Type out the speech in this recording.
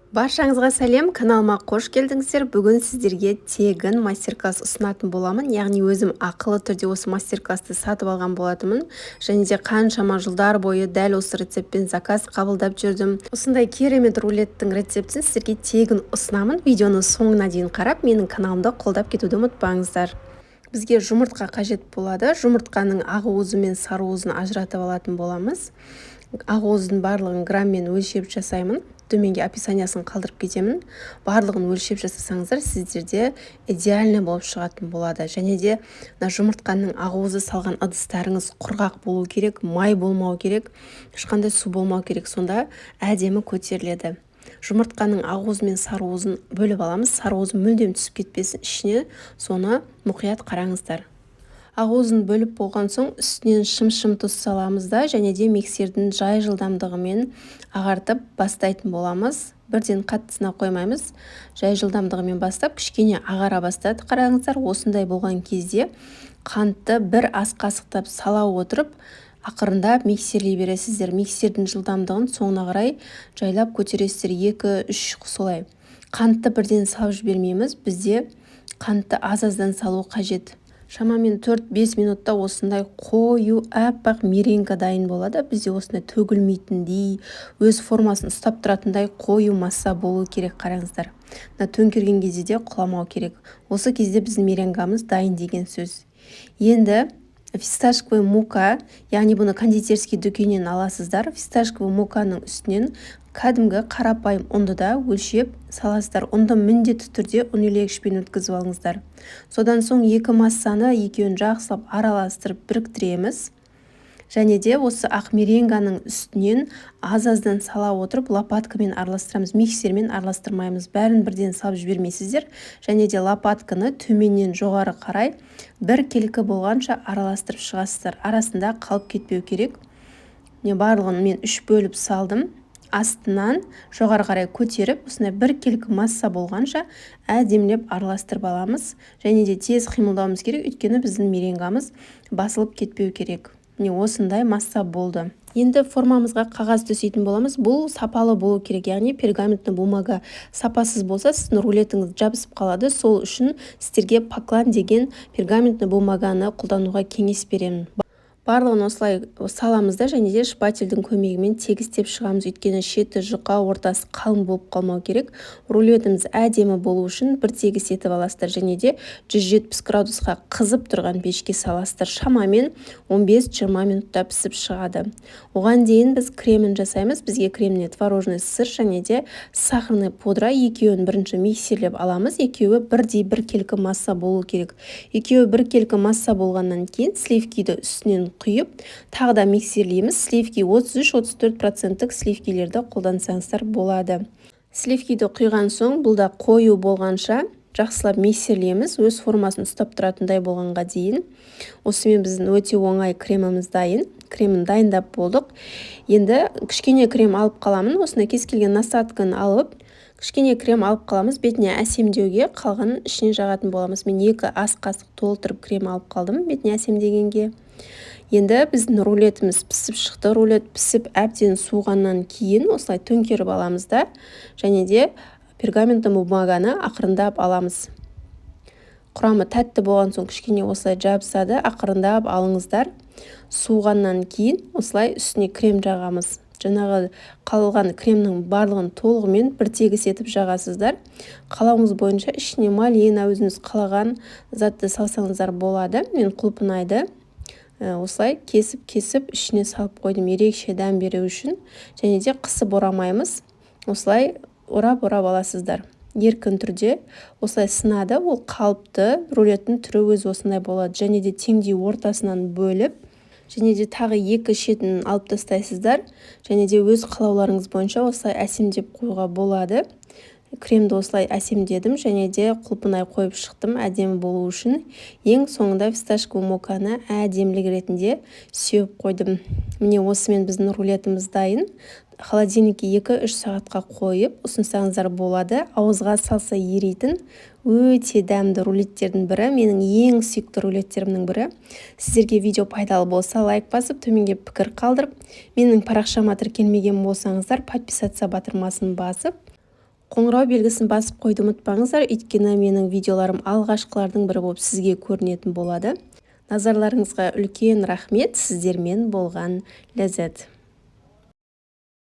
Баршаңызға сәлем, каналыма қош келдіңіздер. Бүгін сіздерге тегін мастер-класс ұсынатын боламын. Яғни өзім ақылы түрде осы мастер-классты сатып алған болатынмын. Және де қаншама жылдар бойы дәл осы рецептпен заказ қабылдап жүрдім. Осындай керемет рулеттің рецептін сіздерге тегін ұсынамын. Видеоны соңына дейін қарап, менің каналымды қолдап кетуді ұмытпаңыздар. Бізге жұмыртқа қажет болады. Жұмыртқаның ақ уызы мен сары уызын ажыратып алатын боламыз. Ақ уыздың барлығын граммен өлшеп жасаймын. Төменге описаниясын қалдырып кетемін. Барлығын өлшеп жасасаңыздар, сіздерде идеальный болып шығатын болады. Және де жұмыртқаның ақ уызы салған ыдыстарыңыз құрғақ болу керек, май болмау керек, ешқандай су болмау керек. Сонда әдемі көтеріледі. Жұмыртқаның ақ уызы мен сары уызын бөліп аламыз. Сары уызы мүлдем түсіп кетпесін ішіне, соны мұқият қараңыздар. Ақ уызын бөліп болған соң үстінен шым-шым тұз саламыз да, және де миксердің жай жылдамдығымен ағартып бастайтын боламыз. Бірден қаттысына қоймаймыз. Жай жылдамдығымен бастап, кішкене ағара бастады. Қараңыздар, осындай болған кезде қантты бір ас қасықтап сала отырып, ақырындап миксерлей бересіздер. Миксердің жылдамдығын соңына қарай жайлап көтересіздер, 2-3 солай. Қантты бірден салып жібермейміз. Бізде қантты аз-аздан салу қажет. Шамамен 4-5 минутта осындай қою аппақ меренга дайын болады. Бізде осындай төгілмейтіндей, өз формасын ұстап тұратындай қою масса болу керек. Қараңыздар. Төңкерген кезде де құламау керек. Осы кезде біздің меренгамыз дайын деген сөз. Енді фисташковый мука, яғни бұны кондитерский дүкеннен аласыздар. Фисташковый муканың үстінен кәдімгі қарапайым ұнды да өлшеп саласыздар. Ұнды міндетті түрде ұн илегішпен өткізіп алыңыздар. Содан соң екі массаны екеуін жақсылап араластырып біріктіреміз. Және де осы ақ меренганың үстінен аз-аздан сала отырып лопаткамен араластырамыз. Миксермен араластырмаймыз. Бәрін бірден салып жібермейсіздер. Және де лопатканы төменнен жоғары қарай бір келкі болғанша араластырып шығасыздар. Арасында қалып кетпеу керек. Барлығын мен 3 бөліп салдым. Астынан жоғары қарай көтеріп, осындай бір келкі масса болғанша әдемілеп араластырып аламыз. Және де тез қимылдауымыз керек, өйткені біздің меренгамыз басылып кетпеу керек. Осындай масса болды. Енді формамызға қағаз төсейтін боламыз. Бұл сапалы болу керек, яғни пергаментті бумага сапасыз болса, сіздің рулетіңіз жабысып қалады. Сол үшін сіздерге поклан деген пергаментті бумаганы қолдануға кеңес беремін. Барлығын осылай саламызда, және де шпательдің көмегімен тегістеп шығамыз, өйткені шеті жұқа, ортасы қалың болып қалмау керек. Рулетіміз әдемі болу үшін бір тегіс етіп аласыздар, және де 170 градусқа қызып тұрған пешке саласыздар. Шамамен 15-20 минутта пісіп шығады. Оған дейін біз кремін жасаймыз. Бізге креміне творожный сыр және де сахарный пудра, екеуін бірінші миксерлеп аламыз. Екеуі бірдей бір келкі масса болу керек. Екеуі бір келкі масса болғаннан кейін сливкиді үстінен құйып, тағы да миксерлейміз. Сливки 33-34% сливкилерді қолдансаңыздар болады. Сливкиді құйған соң, бұл да қою болғанша жақсылап миксерлейміз, өз формасын ұстап тұратындай болғанға дейін. Осымен біздің өте оңай креміміз дайын. Кремін дайындап болдық. Енді кішкене крем алып қаламын. Осында кез келген насадканы алып, кішкене крем алып қаламыз. Бетіне әсемдеуге, қалғанын ішіне жағатын боламыз. Мен 2 ас қасық толтырып крем алып қалдым бетіне әсемдегенге. Енді біздің рулетіміз пісіп шықты. Рулет пісіп әбден суғаннан кейін осылай төңкеріп аламыз да, және де пергаментті бумаганы ақырындап аламыз. Құрамы тәтті болған соң кішкене осылай жабысады, ақырындап алыңыздар. Суғаннан кейін осылай үстіне крем жағамыз. Жаңағы қалған кремнің барлығын толығымен бір тегіс етіп жағасыздар. Қалауыңыз бойынша ішіне малина, өзіңіз қалаған затты салсаңыздар болады. Мен құлпынайды осылай кесіп ішіне салып қойдым, ерекше дәм беру үшін. Және де қысып орамаймыз. Осылай орап аласыздар. Еркін түрде осылай сынады, ол қалыпты, рулеттің түрі өз осындай болады. Және де теңдей ортасынан бөліп, және де тағы 2 шетін алып тастайсыздар. Және де өз қалауларыңыз бойынша осылай әсемдеп қоюға болады. Кремді осылай әсемдедім, және де құлпынай қойып шықтым әдемі болу үшін. Ең соңында фисташковый муканы әдемілік ретінде сеуіп қойдым. Міне осымен біздің рулетіміз дайын. Холодильникке 2-3 сағатқа қойып ұсынсаңыздар болады. Ауызға салса ерейтін өте дәмді рулеттердің бірі, менің ең сүйікті рулеттерімнің бірі. Сіздерге видео пайдалы болса, лайк басып, төменге пікір қалдырып, менің парақшама тіркелмеген болсаңыздар, подписаться батырмасын басып, қоңырау белгісін басып қойды ұмытпаңыздар, өйткені менің видеоларым алғашқылардың бірі болып сізге көрінетін болады. Назарларыңызға үлкен рахмет, сіздермен болған ләззат.